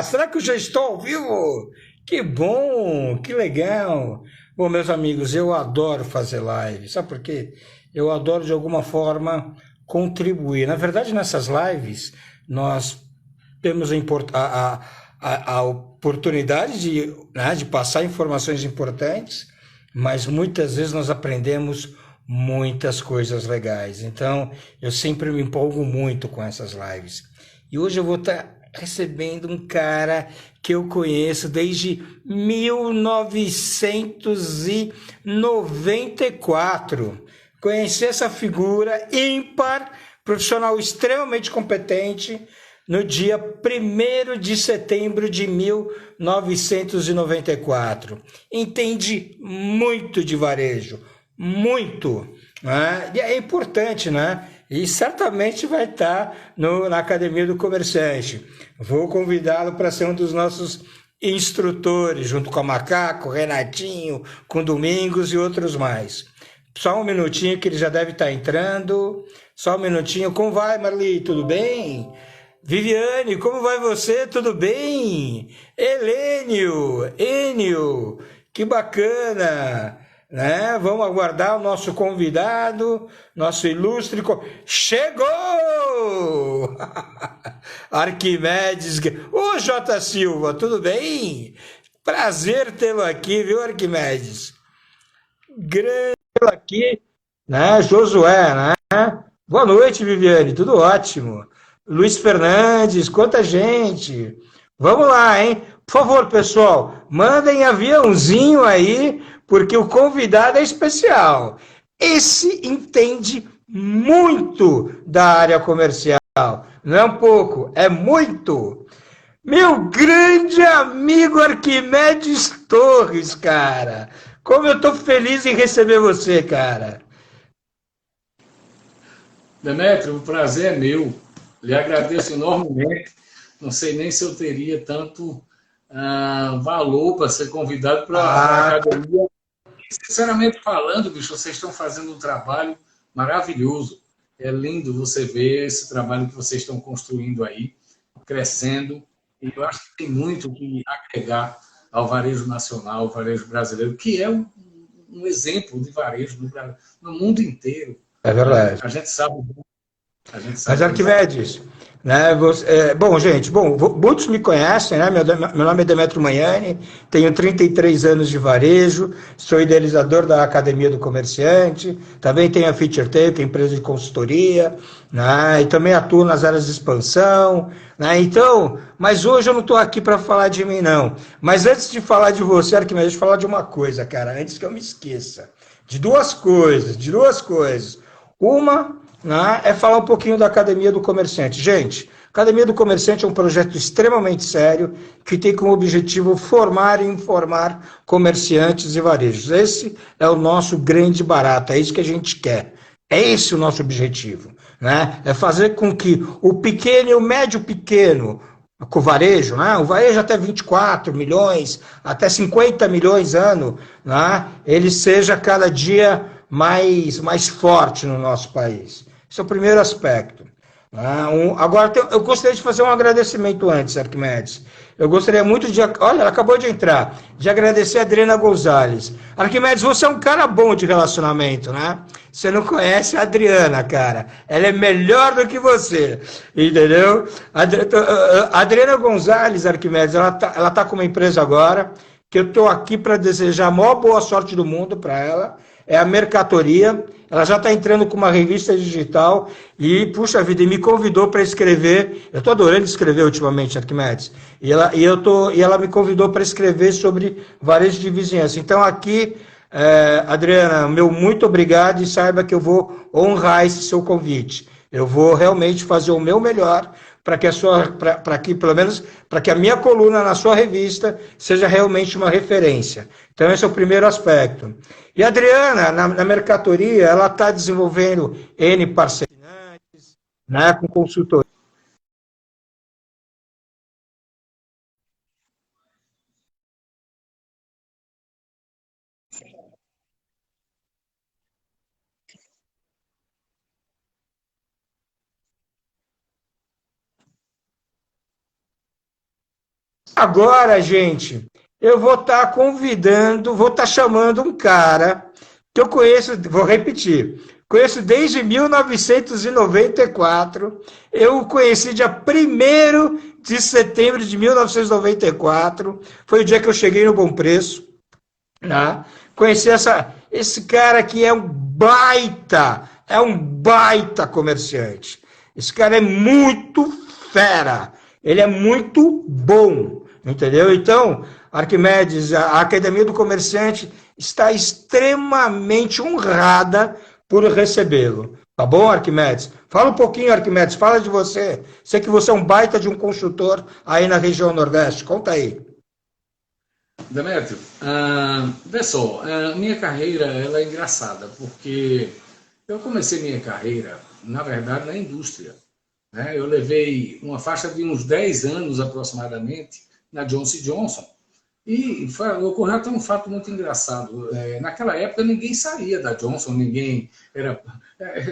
Será que eu já estou ao vivo? Que bom, que legal. Bom, meus amigos, eu adoro fazer live. Sabe por quê? Eu adoro de alguma forma contribuir. Na verdade, nessas lives, nós temos a oportunidade de passar informações importantes, mas muitas vezes nós aprendemos muitas coisas legais. Então, eu sempre me empolgo muito com essas lives. E hoje eu vou estar recebendo um cara que eu conheço desde 1994. Conheci essa figura ímpar, profissional extremamente competente, no dia 1º de setembro de 1994. Entende muito de varejo, muito. Né? E é importante, né? E certamente vai estar na Academia do Comerciante. Vou convidá-lo para ser um dos nossos instrutores, junto com a Macaco, Renatinho, com Domingos e outros mais. Só um minutinho que ele já deve estar entrando. Só um minutinho. Como vai, Marli? Tudo bem? Viviane, como vai você? Tudo bem? Enio, que bacana, né? Vamos aguardar o nosso convidado, nosso ilustre. Chegou! Arquimedes. Ô, J. Silva, tudo bem? Prazer tê-lo aqui, viu, Arquimedes? Grande aqui, né? Josué, né? Boa noite, Viviane, tudo ótimo. Luiz Fernandes, quanta gente. Vamos lá, hein? Por favor, pessoal, mandem aviãozinho aí, porque o convidado é especial. Esse entende muito da área comercial. Não é um pouco, é muito. Meu grande amigo Arquimedes Torres, cara. Como eu tô feliz em receber você, cara. Demetrio, o prazer é meu. Lhe agradeço enormemente. Não sei nem se eu teria tanto valor para ser convidado para a Ah, academia. Sinceramente falando, bicho, vocês estão fazendo um trabalho maravilhoso. É lindo você ver esse trabalho que vocês estão construindo aí, crescendo. E eu acho que tem muito que agregar ao varejo nacional, ao varejo brasileiro, que é um exemplo de varejo no mundo inteiro. é Né? verdade. A gente Mas sabe disso. Arquimedes, né? Bom, gente, muitos me conhecem, né? Meu nome é Demetrio Manhani, tenho 33 anos de varejo, sou idealizador da Academia do Comerciante, também tenho a Feature Tape, empresa de consultoria, né? E também atuo nas áreas de expansão, né? Então, mas hoje eu não estou aqui para falar de mim, não. Mas antes de falar de você, Arquimedes, deixa eu falar de uma coisa, cara, antes que eu me esqueça. De duas coisas. Uma, né, é falar um pouquinho da Academia do Comerciante. Gente, a Academia do Comerciante é um projeto extremamente sério que tem como objetivo formar e informar comerciantes e varejos. Esse é o nosso grande barato, é isso que a gente quer. É esse o nosso objetivo, né? É fazer com que o pequeno e o médio pequeno, com o varejo, né? O varejo até 24 milhões, até 50 milhões ano, né? Ele seja cada dia mais forte no nosso país. Esse é o primeiro aspecto. Agora, eu gostaria de fazer um agradecimento antes, Arquimedes. Eu gostaria muito de. Olha, ela acabou de entrar. De agradecer a Adriana Gonzalez. Arquimedes, você é um cara bom de relacionamento, né? Você não conhece a Adriana, cara. Ela é melhor do que você. Entendeu? A Adriana Gonzalez, Arquimedes, ela tá com uma empresa agora que eu estou aqui para desejar a maior boa sorte do mundo para ela. É a Mercatoria. Ela já está entrando com uma revista digital e, puxa vida, e me convidou para escrever. Eu estou adorando escrever ultimamente, Arquimedes. E ela me convidou para escrever sobre varejo de vizinhança. Então, aqui, Adriana, meu muito obrigado e saiba que eu vou honrar esse seu convite. Eu vou realmente fazer o meu melhor para que a sua, para que pelo menos para que a minha coluna na sua revista seja realmente uma referência. Então esse é o primeiro aspecto. E a Adriana na mercatoria ela está desenvolvendo N parcerias, né, com consultoria. Agora, gente, eu vou estar convidando, vou estar chamando um cara que eu conheço, vou repetir, conheço desde 1994. Eu o conheci dia 1º de setembro de 1994. Foi o dia que eu cheguei no Bom Preço. Né? Conheci esse cara que é um baita comerciante. Esse cara é muito fera, ele é muito bom, entendeu? Então, Arquimedes, a Academia do Comerciante está extremamente honrada por recebê-lo. Tá bom, Arquimedes? Fala um pouquinho, Arquimedes, fala de você. Sei que você é um baita de um consultor aí na região Nordeste. Conta aí. Demetrio, vê só, minha carreira ela é engraçada, porque eu comecei minha carreira, na verdade, na indústria. Né? Eu levei uma faixa de uns 10 anos aproximadamente na Johnson Johnson, e ocorreu até um fato muito engraçado. Naquela época ninguém saía da Johnson, ninguém era.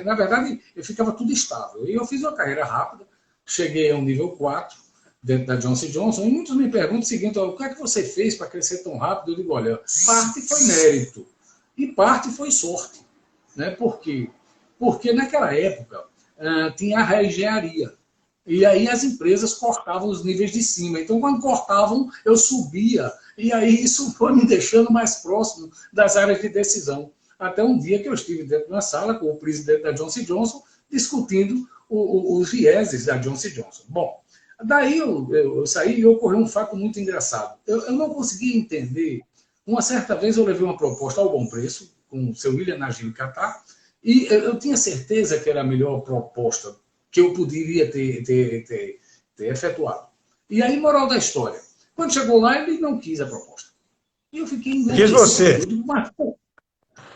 Na verdade, eu ficava tudo estável. E eu fiz uma carreira rápida, cheguei ao nível 4 dentro da Johnson Johnson, e muitos me perguntam o seguinte: o que é que você fez para crescer tão rápido? Eu digo, olha, parte foi mérito e parte foi sorte. Né? Por quê? Porque naquela época tinha a reengenharia. E aí as empresas cortavam os níveis de cima. Então, quando cortavam, eu subia. E aí isso foi me deixando mais próximo das áreas de decisão. Até um dia que eu estive dentro de uma sala com o presidente da Johnson Johnson, discutindo os vieses da Johnson Johnson. Bom, daí eu saí e ocorreu um fato muito engraçado. Eu não conseguia entender. Uma certa vez eu levei uma proposta ao Bom Preço, com o seu William Najib Catar, e eu tinha certeza que era a melhor proposta que eu poderia ter efetuado. E aí, moral da história. Quando chegou lá, ele não quis a proposta. E eu fiquei Quis você. Eu digo, mas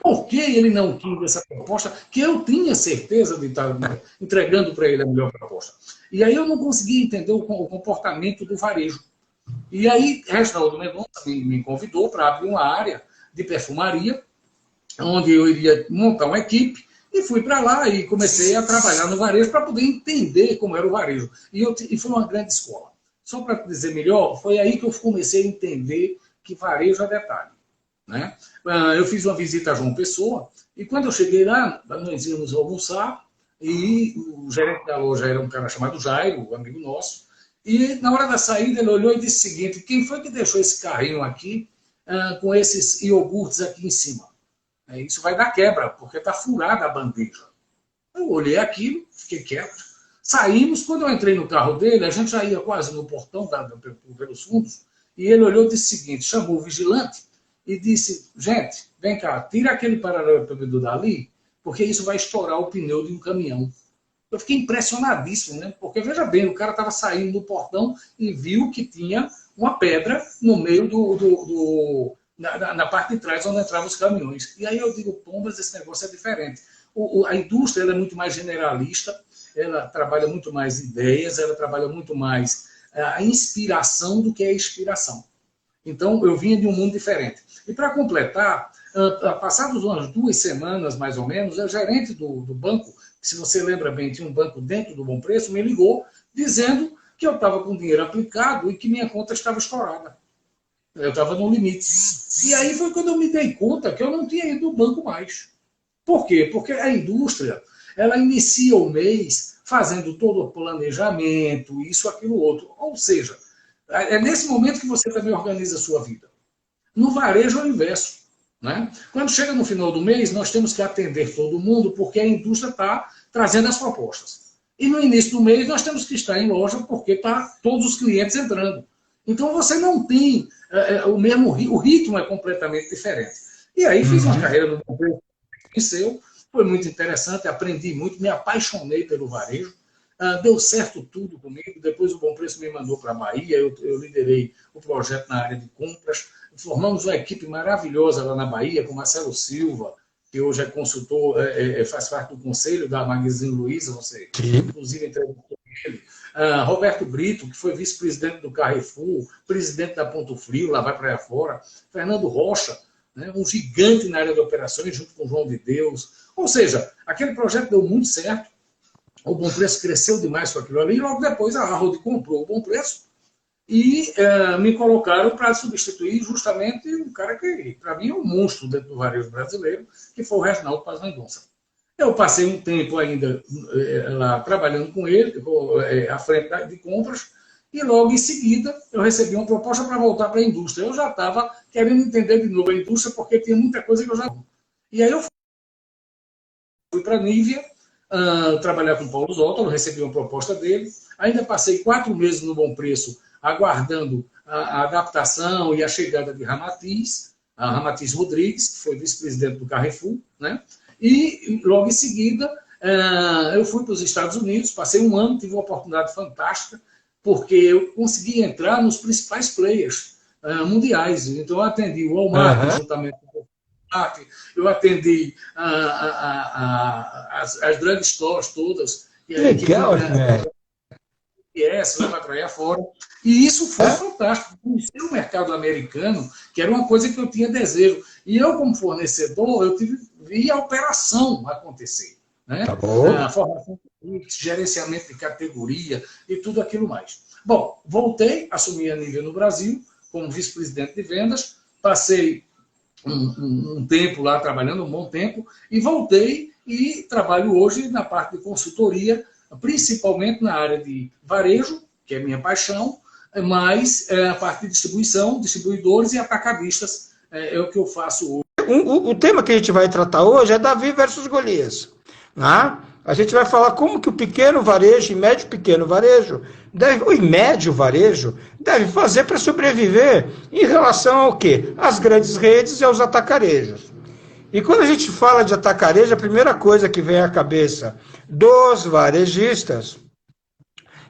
por que ele não quis essa proposta? Que eu tinha certeza de estar entregando para ele a melhor proposta. E aí eu não conseguia entender o comportamento do varejo. E aí, Reginaldo Mendonça me convidou para abrir uma área de perfumaria, onde eu iria montar uma equipe, e fui para lá e comecei a trabalhar no varejo para poder entender como era o varejo. E foi uma grande escola. Só para dizer melhor, foi aí que eu comecei a entender que varejo é detalhe. Né? Eu fiz uma visita a João Pessoa, e quando eu cheguei lá, nós íamos almoçar, e o gerente da loja era um cara chamado Jairo, um amigo nosso, e na hora da saída ele olhou e disse o seguinte: quem foi que deixou esse carrinho aqui com esses iogurtes aqui em cima? Isso vai dar quebra, porque está furada a bandeja. Eu olhei aquilo, fiquei quieto. Saímos, quando eu entrei no carro dele, a gente já ia quase no portão, pelos fundos, e ele olhou e disse o seguinte, chamou o vigilante e disse: gente, vem cá, tira aquele paralelepípedo dali, porque isso vai estourar o pneu de um caminhão. Eu fiquei impressionadíssimo, né? Porque, veja bem, o cara estava saindo do portão e viu que tinha uma pedra no meio na parte de trás, onde entravam os caminhões. E aí eu digo, pombas, esse negócio é diferente. A indústria ela é muito mais generalista, ela trabalha muito mais ideias, ela trabalha muito mais a inspiração do que a expiração. Então, eu vinha de um mundo diferente. E para completar, passadas umas 2 semanas, mais ou menos, o gerente do banco, que, se você lembra bem, tinha um banco dentro do Bom Preço, me ligou dizendo que eu estava com dinheiro aplicado e que minha conta estava estourada. Eu estava no limite. E aí foi quando eu me dei conta que eu não tinha ido no banco mais. Por quê? Porque a indústria, ela inicia o mês fazendo todo o planejamento, isso, aquilo, outro. Ou seja, é nesse momento que você também organiza a sua vida. No varejo é o inverso. Né? Quando chega no final do mês, nós temos que atender todo mundo, porque a indústria está trazendo as propostas. E no início do mês, nós temos que estar em loja, porque está todos os clientes entrando. Então, você não tem o ritmo é completamente diferente. E aí, fiz uma carreira no Bom Preço, foi muito interessante, aprendi muito, me apaixonei pelo varejo, deu certo tudo comigo. Depois, o Bom Preço me mandou para a Bahia, eu liderei o projeto na área de compras, formamos uma equipe maravilhosa lá na Bahia, com Marcelo Silva, que hoje é consultor, faz parte do conselho da Magazine Luiza, você inclusive entrevistou ele. Roberto Brito, que foi vice-presidente do Carrefour, presidente da Ponto Frio, lá vai para aí fora. Fernando Rocha, né, um gigante na área de operações, junto com o João de Deus. Ou seja, aquele projeto deu muito certo, o Bom Preço cresceu demais com aquilo ali, e logo depois a Arrold comprou o Bom Preço, e me colocaram para substituir justamente um cara que, para mim, é um monstro dentro do varejo brasileiro, que foi o Reginaldo Paz Mendonça. Eu passei um tempo ainda lá trabalhando com ele, à frente de compras, e logo em seguida eu recebi uma proposta para voltar para a indústria. Eu já estava querendo entender de novo a indústria, porque tinha muita coisa que eu já... E aí eu fui para a Nívea, trabalhar com o Paulo Zótolo, recebi uma proposta dele, ainda passei 4 meses no Bom Preço, aguardando a adaptação e a chegada de Ramatiz Rodrigues, que foi vice-presidente do Carrefour, né? E logo em seguida eu fui para os Estados Unidos, passei um ano, tive uma oportunidade fantástica, porque eu consegui entrar nos principais players mundiais. Então eu atendi o Walmart, juntamente com o Walmart, eu atendi as drugstores todas. Legal, né? Vai para aí afora. E isso foi fantástico. Conhecer o mercado americano, que era uma coisa que eu tinha desejo. E eu, como fornecedor, eu vi a operação acontecer. Né? Tá bom. A formação de gerenciamento de categoria e tudo aquilo mais. Bom, voltei, assumi a Nívea no Brasil, como vice-presidente de vendas, passei um tempo lá trabalhando, um bom tempo, e voltei e trabalho hoje na parte de consultoria, principalmente na área de varejo, que é minha paixão, mas a parte de distribuição, distribuidores e atacadistas é o que eu faço hoje. O tema que a gente vai tratar hoje é Davi versus Golias. Né? A gente vai falar como que o pequeno varejo e médio pequeno varejo, e médio varejo, deve fazer para sobreviver em relação ao quê? Às grandes redes e aos atacarejos. E quando a gente fala de atacarejo, a primeira coisa que vem à cabeça dos varejistas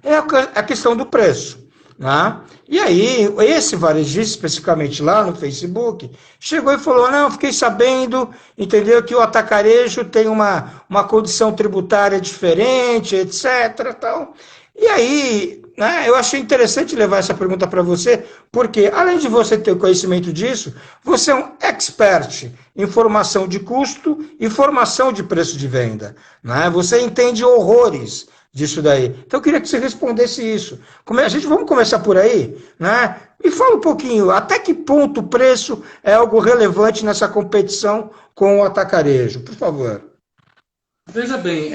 é a questão do preço. Né? E aí, esse varejista, especificamente lá no Facebook, chegou e falou, não, fiquei sabendo, entendeu, que o atacarejo tem uma condição tributária diferente, etc. Tal. E aí, né, eu achei interessante levar essa pergunta para você, porque além de você ter conhecimento disso, você é um expert em formação de custo e formação de preço de venda. Né? Você entende horrores disso daí. Então eu queria que você respondesse isso. Vamos começar por aí, né? Me fala um pouquinho, até que ponto o preço é algo relevante nessa competição com o atacarejo, por favor. Veja bem,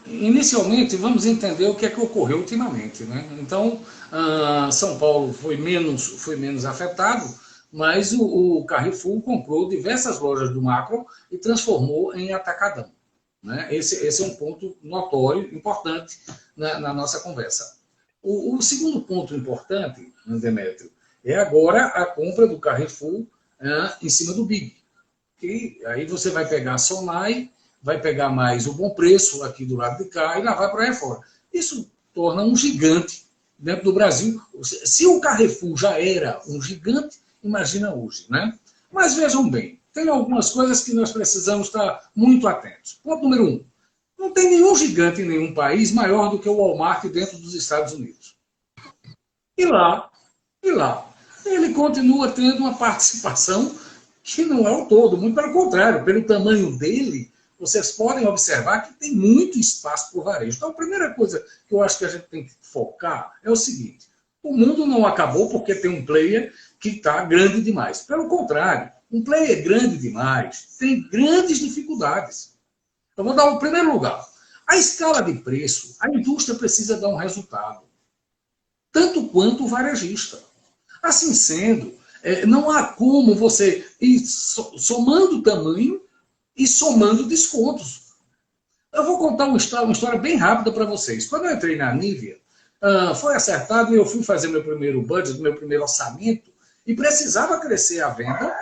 inicialmente vamos entender o que é que ocorreu ultimamente, né? Então, São Paulo foi menos afetado, mas o Carrefour comprou diversas lojas do Macro e transformou em atacadão. Né? Esse é um ponto notório, importante na nossa conversa. O segundo ponto importante, Demétrio, é agora a compra do Carrefour em cima do Big. E aí você vai pegar a Sonai, vai pegar mais o Bom Preço aqui do lado de cá e lá vai para aí fora. Isso torna um gigante dentro do Brasil. Se o Carrefour já era um gigante, imagina hoje. Né? Mas vejam bem, tem algumas coisas que nós precisamos estar muito atentos. Ponto número 1. Não tem nenhum gigante em nenhum país maior do que o Walmart dentro dos Estados Unidos. E lá, ele continua tendo uma participação que não é o todo, muito pelo contrário, pelo tamanho dele, vocês podem observar que tem muito espaço para o varejo. Então, a primeira coisa que eu acho que a gente tem que focar é o seguinte, o mundo não acabou porque tem um player que está grande demais. Pelo contrário, um player grande demais tem grandes dificuldades. Eu vou dar o primeiro lugar. A escala de preço, a indústria precisa dar um resultado. Tanto quanto o varejista. Assim sendo, não há como você ir somando tamanho e somando descontos. Eu vou contar uma história bem rápida para vocês. Quando eu entrei na Nívea, foi acertado e eu fui fazer meu primeiro budget, meu primeiro orçamento, e precisava crescer a venda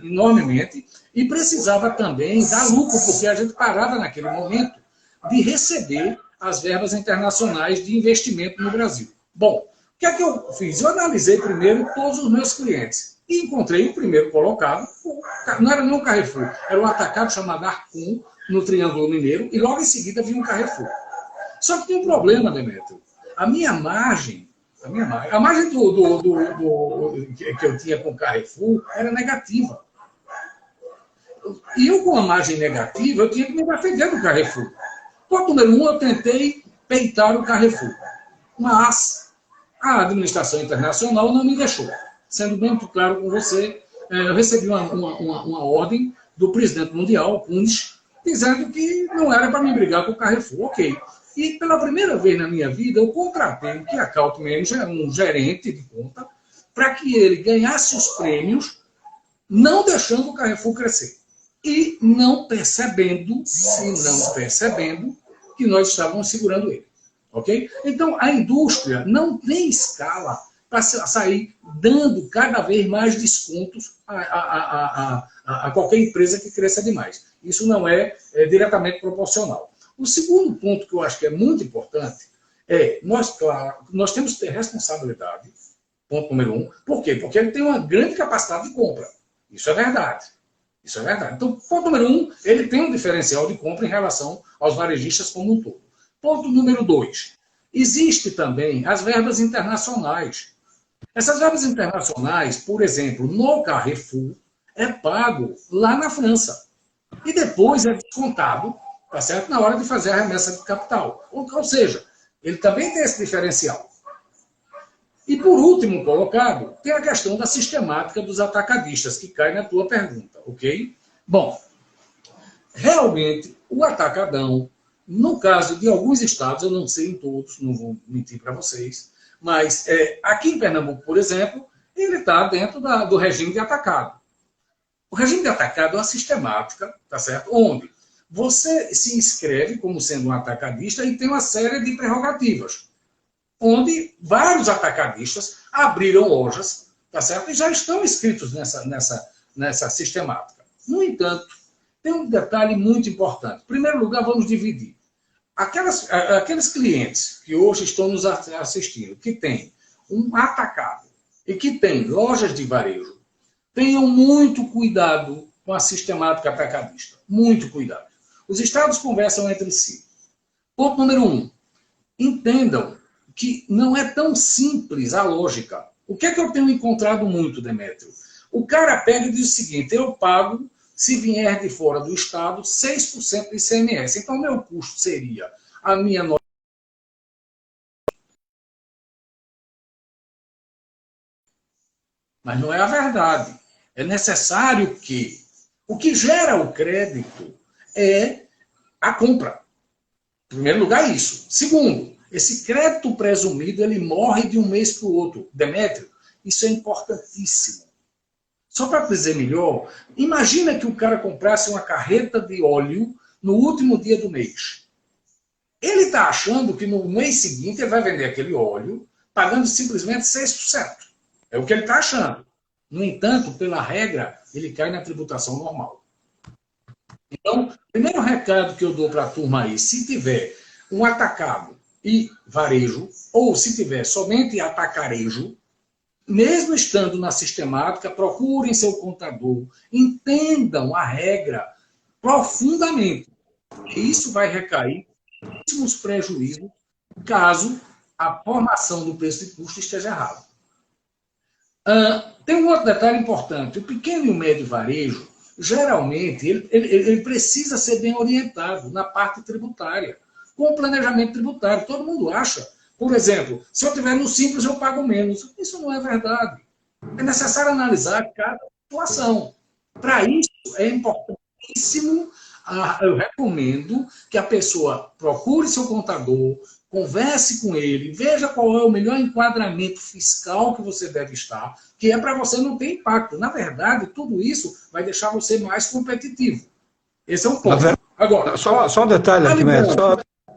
enormemente e precisava também dar lucro, porque a gente parava naquele momento de receber as verbas internacionais de investimento no Brasil. Bom, o que é que eu fiz? Eu analisei primeiro todos os meus clientes e encontrei o primeiro colocado, não era nem um Carrefour, era um atacado chamado Arcon, no Triângulo Mineiro, e logo em seguida vinha um Carrefour. Só que tem um problema, Demétrio. A margem que eu tinha com o Carrefour era negativa. E eu, com a margem negativa, eu tinha que me defender do Carrefour. Ponto número 1, eu tentei peitar o Carrefour. Mas A administração internacional não me deixou. Sendo bem muito claro com você, eu recebi uma ordem do presidente mundial, Kunis, dizendo que não era para me brigar com o Carrefour. Ok. E pela primeira vez na minha vida, eu contratei o Key Account Manager, um gerente de conta, para que ele ganhasse os prêmios, não deixando o Carrefour crescer. E não percebendo que nós estávamos segurando ele. Ok? Então, a indústria não tem escala para sair dando cada vez mais descontos a qualquer empresa que cresça demais. Isso não é diretamente proporcional. O segundo ponto que eu acho que é muito importante é, nós temos que ter responsabilidade, ponto número 1. Por quê? Porque ele tem uma grande capacidade de compra. Isso é verdade. Isso é verdade. Então, ponto número 1, ele tem um diferencial de compra em relação aos varejistas como um todo. Ponto número 2, existe também as verbas internacionais. Essas verbas internacionais, por exemplo, no Carrefour, é pago lá na França. E depois é descontado, tá certo? Na hora de fazer a remessa de capital. Ou seja, ele também tem esse diferencial. E por último colocado, tem a questão da sistemática dos atacadistas, que cai na tua pergunta, ok? Bom, realmente, o atacadão, no caso de alguns estados, eu não sei em todos, não vou mentir para vocês, mas aqui em Pernambuco, por exemplo, ele está dentro do regime de atacado. O regime de atacado é uma sistemática, tá certo? Onde você se inscreve como sendo um atacadista e tem uma série de prerrogativas, onde vários atacadistas abriram lojas, tá certo? E já estão inscritos nessa sistemática. No entanto, tem um detalhe muito importante. Em primeiro lugar, vamos dividir. Aqueles clientes que hoje estão nos assistindo, que têm um atacado e que têm lojas de varejo, tenham muito cuidado com a sistemática atacadista. Muito cuidado. Os estados conversam entre si. Ponto número 1. Entendam que não é tão simples a lógica. O que é que eu tenho encontrado muito, Demétrio? O cara pega e diz o seguinte, eu pago, se vier de fora do estado, 6% de ICMS. Então, o meu custo seria a minha nota. Mas não é a verdade. É necessário que o que gera o crédito é a compra. Em primeiro lugar, isso. Segundo, esse crédito presumido, ele morre de um mês para o outro. Demétrio, isso é importantíssimo. Só para dizer melhor, imagina que o cara comprasse uma carreta de óleo no último dia do mês. Ele está achando que no mês seguinte ele vai vender aquele óleo pagando simplesmente 6%. É o que ele está achando. No entanto, pela regra, ele cai na tributação normal. Então, o primeiro recado que eu dou para a turma aí, se tiver um atacado e varejo, ou se tiver somente atacarejo, mesmo estando na sistemática, procurem seu contador, entendam a regra profundamente. Isso vai recair em muitíssimos prejuízos caso a formação do preço de custo esteja errada. Tem um outro detalhe importante. O pequeno e o médio varejo, geralmente, ele precisa ser bem orientado na parte tributária, com o planejamento tributário. Todo mundo acha. Por exemplo, se eu estiver no Simples, eu pago menos. Isso não é verdade. É necessário analisar cada situação. Para isso, é importantíssimo, eu recomendo que a pessoa procure seu contador, converse com ele, veja qual é o melhor enquadramento fiscal que você deve estar, que é para você não ter impacto. Na verdade, tudo isso vai deixar você mais competitivo. Esse é um ponto. Agora, só um detalhe aqui, mestre,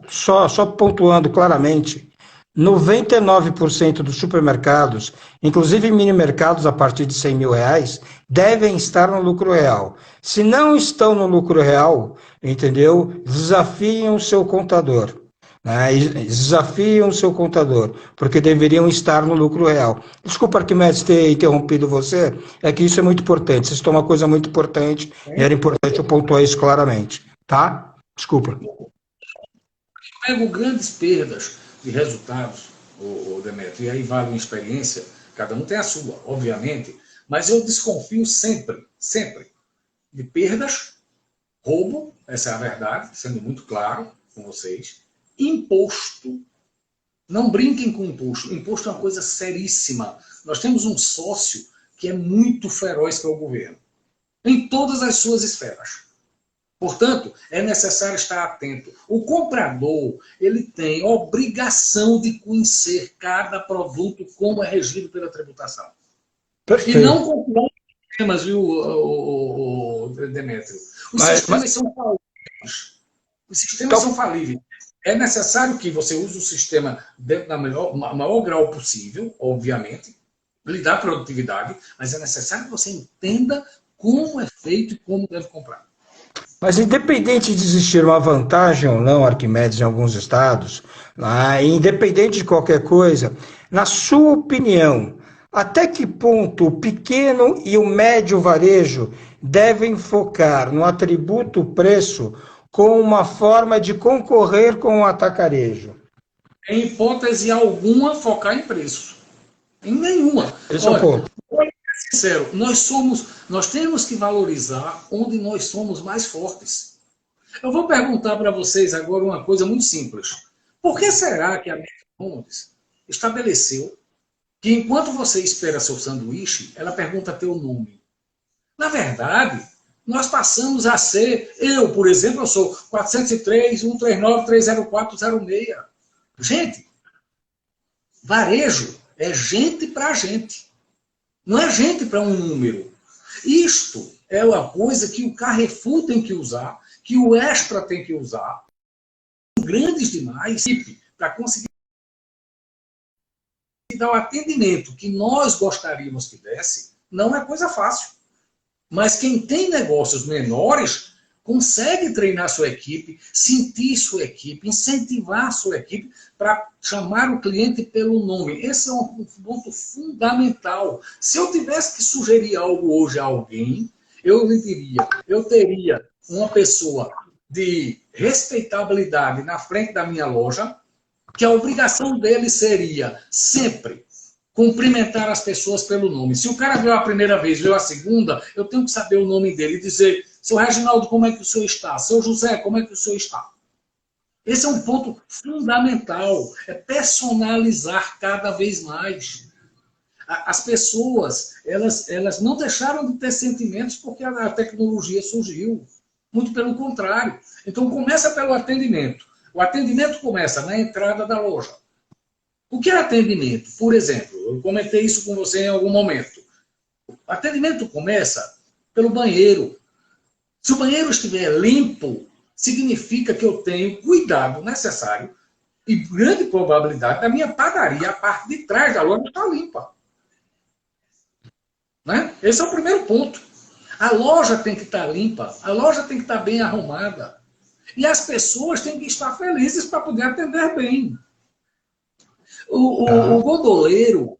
só pontuando claramente, 99% dos supermercados, inclusive mini mercados a partir de R$100.000, devem estar no lucro real. Se não estão no lucro real, entendeu? Desafiem o seu contador. Desafiam o seu contador, porque deveriam estar no lucro real. Desculpa, Arquimedes, ter interrompido você, é que isso é muito importante. Isso é uma coisa muito importante, e era importante eu pontuar isso claramente. Tá? Desculpa. Eu pego grandes perdas de resultados, Demetrio, e aí vale uma experiência, cada um tem a sua, obviamente, mas eu desconfio sempre, de perdas, roubo, essa é a verdade, sendo muito claro com vocês, imposto Não brinquem com imposto. Imposto é uma coisa seríssima. Nós temos um sócio que é muito feroz, que é o governo, em todas as suas esferas. Portanto, é necessário estar atento. O comprador, ele tem obrigação de conhecer cada produto como é regido pela tributação. Perfeito. E não comprar sistemas, viu, Demétrio? Os sistemas são falíveis. Os sistemas são falíveis. É necessário que você use o sistema dentro da maior grau possível, obviamente, lhe dá produtividade, mas é necessário que você entenda como é feito e como deve comprar. Mas independente de existir uma vantagem ou não, Arquimedes, em alguns estados, independente de qualquer coisa, na sua opinião, até que ponto o pequeno e o médio varejo devem focar no atributo preço como uma forma de concorrer com o atacarejo? Em hipótese alguma, focar em preço. Em nenhuma. Esse é o ponto. Sincero, nós temos que valorizar onde nós somos mais fortes. Eu vou perguntar para vocês agora uma coisa muito simples. Por que será que a McDonald's estabeleceu que enquanto você espera seu sanduíche, ela pergunta teu nome? Na verdade, nós passamos a ser, por exemplo, eu sou 403-139-30406. Gente, varejo é gente para gente. Não é gente para um número. Isto é uma coisa que o Carrefour tem que usar, que o Extra tem que usar, grandes demais, para conseguir dar o atendimento que nós gostaríamos que desse, não é coisa fácil. Mas quem tem negócios menores consegue treinar sua equipe, sentir sua equipe, incentivar sua equipe para chamar o cliente pelo nome. Esse é um ponto fundamental. Se eu tivesse que sugerir algo hoje a alguém, eu lhe diria, eu teria uma pessoa de respeitabilidade na frente da minha loja, que a obrigação dele seria sempre cumprimentar as pessoas pelo nome. Se o cara veio a primeira vez, veio a segunda, eu tenho que saber o nome dele e dizer: seu Reginaldo, como é que o senhor está? Seu José, como é que o senhor está? Esse é um ponto fundamental, é personalizar cada vez mais. As pessoas, elas não deixaram de ter sentimentos porque a tecnologia surgiu. Muito pelo contrário. Então, começa pelo atendimento. O atendimento começa na entrada da loja. O que é atendimento? Por exemplo, eu comentei isso com você em algum momento. O atendimento começa pelo banheiro. Se o banheiro estiver limpo, significa que eu tenho cuidado necessário e grande probabilidade da minha padaria, a parte de trás da loja, está limpa. Né? Esse é o primeiro ponto. A loja tem que estar limpa, a loja tem que estar bem arrumada. E as pessoas têm que estar felizes para poder atender bem. O gondoleiro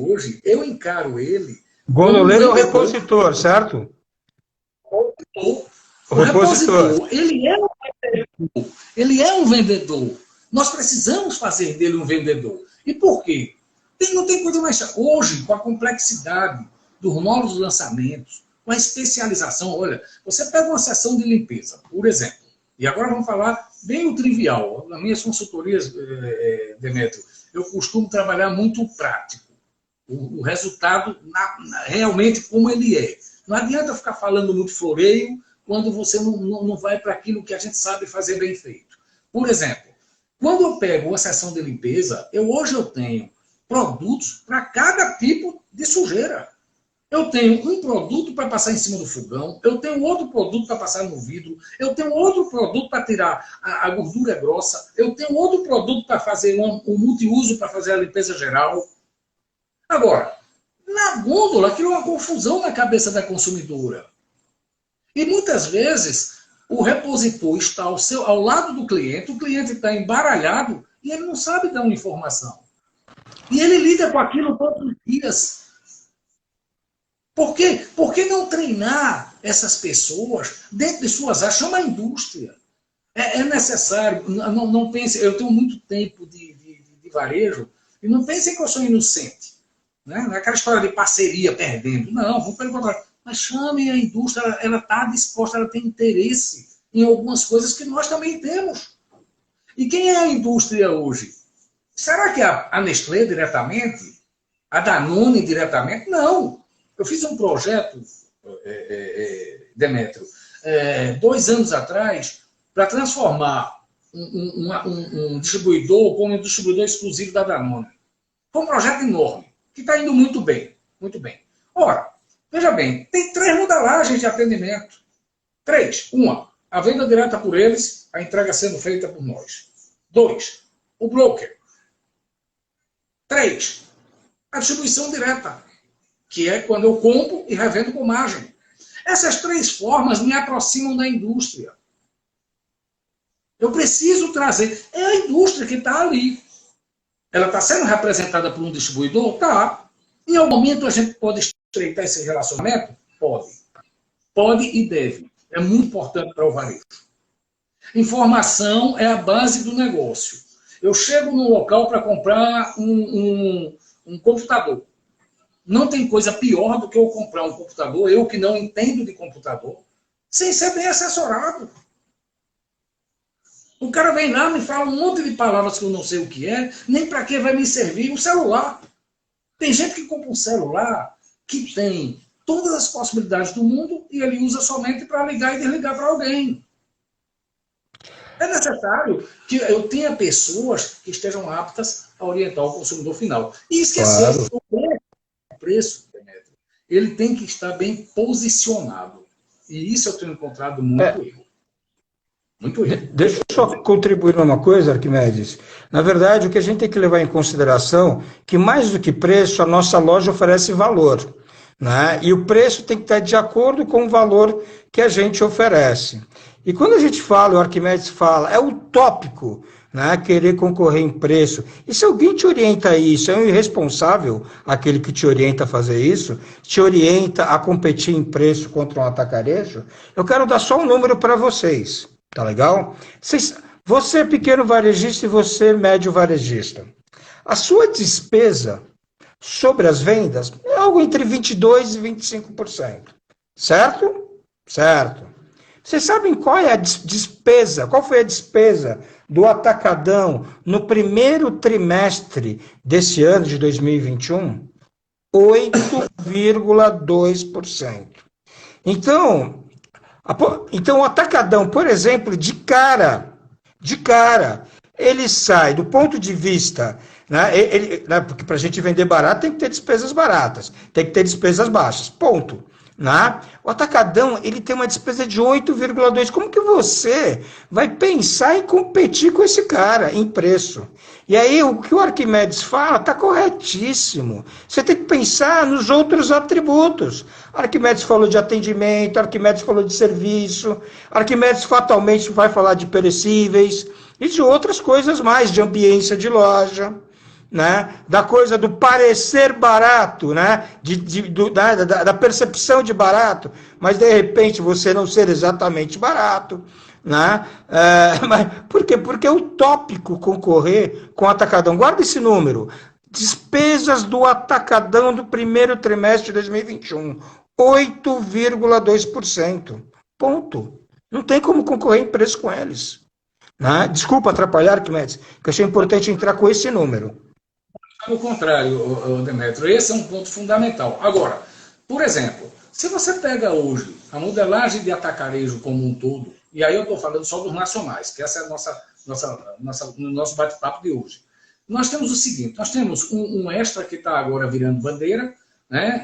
hoje, eu encaro ele... Gondoleiro é o repositor, certo? O repositor, ele é um vendedor. Nós precisamos fazer dele um vendedor. E por quê? Não tem coisa mais... Hoje, com a complexidade dos novos lançamentos, com a especialização, olha, você pega uma sessão de limpeza, por exemplo, e agora vamos falar bem o trivial. Nas minhas consultorias, Demétrio, eu costumo trabalhar muito prático. O resultado, realmente, como ele é. Não adianta ficar falando muito floreio quando você não vai para aquilo que a gente sabe fazer bem feito. Por exemplo, quando eu pego uma sessão de limpeza, hoje eu tenho produtos para cada tipo de sujeira. Eu tenho um produto para passar em cima do fogão, eu tenho outro produto para passar no vidro, eu tenho outro produto para tirar a gordura grossa, eu tenho outro produto para fazer um multiuso para fazer a limpeza geral. Agora, na gôndola criou uma confusão na cabeça da consumidora. E muitas vezes o repositor está ao lado do cliente, o cliente está embaralhado e ele não sabe dar uma informação. E ele lida com aquilo todos os dias. Por quê? Por que não treinar essas pessoas dentro de suas áreas? Chama a indústria. É necessário. Não pense, eu tenho muito tempo de varejo e não pensem que eu sou inocente. Né? Não é aquela história de parceria perdendo. Não, vamos pelo contrário. Mas chame a indústria, ela está disposta, ela tem interesse em algumas coisas que nós também temos. E quem é a indústria hoje? Será que a Nestlé diretamente? A Danone diretamente? Não. Eu fiz um projeto, Demétrio, 2 anos atrás, para transformar um distribuidor como um distribuidor exclusivo da Danone. Foi um projeto enorme, que está indo muito bem, muito bem. Ora, veja bem, tem 3 modelagens de atendimento. 3. Uma, a venda direta por eles, a entrega sendo feita por nós. 2, o broker. 3, a distribuição direta, que é quando eu compro e revendo com margem. Essas 3 formas me aproximam da indústria. Eu preciso trazer. É a indústria que está ali. Ela está sendo representada por um distribuidor? Tá. Em algum momento a gente pode estreitar esse relacionamento? Pode. Pode e deve. É muito importante para o varejo. Informação é a base do negócio. Eu chego no local para comprar um computador. Não tem coisa pior do que eu comprar um computador, eu que não entendo de computador, sem ser bem assessorado. O cara vem lá, me fala um monte de palavras que eu não sei o que é, nem para que vai me servir um celular. Tem gente que compra um celular que tem todas as possibilidades do mundo e ele usa somente para ligar e desligar para alguém. É necessário que eu tenha pessoas que estejam aptas a orientar o consumidor final. E esquecer o preço, ele tem que estar bem posicionado. E isso eu tenho encontrado muito erro. Muito erro. Deixa eu só contribuir numa coisa, Arquimedes. Na verdade, o que a gente tem que levar em consideração é que, mais do que preço, a nossa loja oferece valor. Né? E o preço tem que estar de acordo com o valor que a gente oferece. E quando a gente fala, o Arquimedes fala, é utópico, né, querer concorrer em preço. E se alguém te orienta a isso, é um irresponsável aquele que te orienta a fazer isso, te orienta a competir em preço contra um atacarejo, eu quero dar só um número para vocês, tá legal? Você pequeno varejista e você médio varejista. A sua despesa sobre as vendas é algo entre 22% e 25%. Certo? Certo. Vocês sabem qual é a despesa? Qual foi a despesa do Atacadão no primeiro trimestre desse ano de 2021? 8,2%. Então, o Atacadão, por exemplo, de cara, ele sai do ponto de vista, né, porque para a gente vender barato tem que ter despesas baratas, tem que ter despesas baixas, ponto. Né? O Atacadão, ele tem uma despesa de 8,2%. Como que você vai pensar em competir com esse cara em preço? E aí, o que o Arquimedes fala está corretíssimo. Você tem que pensar nos outros atributos. Arquimedes falou de atendimento, Arquimedes falou de serviço, Arquimedes fatalmente vai falar de perecíveis e de outras coisas mais, de ambiência de loja. Né, da coisa do parecer barato, né, da percepção de barato, mas de repente você não ser exatamente barato. Né? Mas por quê? Porque é utópico concorrer com o Atacadão. Guarda esse número. Despesas do Atacadão do primeiro trimestre de 2021. 8,2%. Ponto. Não tem como concorrer em preço com eles. Né? Desculpa atrapalhar, Arquimedes, que eu achei importante entrar com esse número. Ao contrário, Demétrio, esse é um ponto fundamental. Agora, por exemplo, se você pega hoje a modelagem de atacarejo como um todo, e aí eu estou falando só dos nacionais, que essa é o nosso bate-papo de hoje. Nós temos o seguinte, nós temos um extra que está agora virando bandeira, né?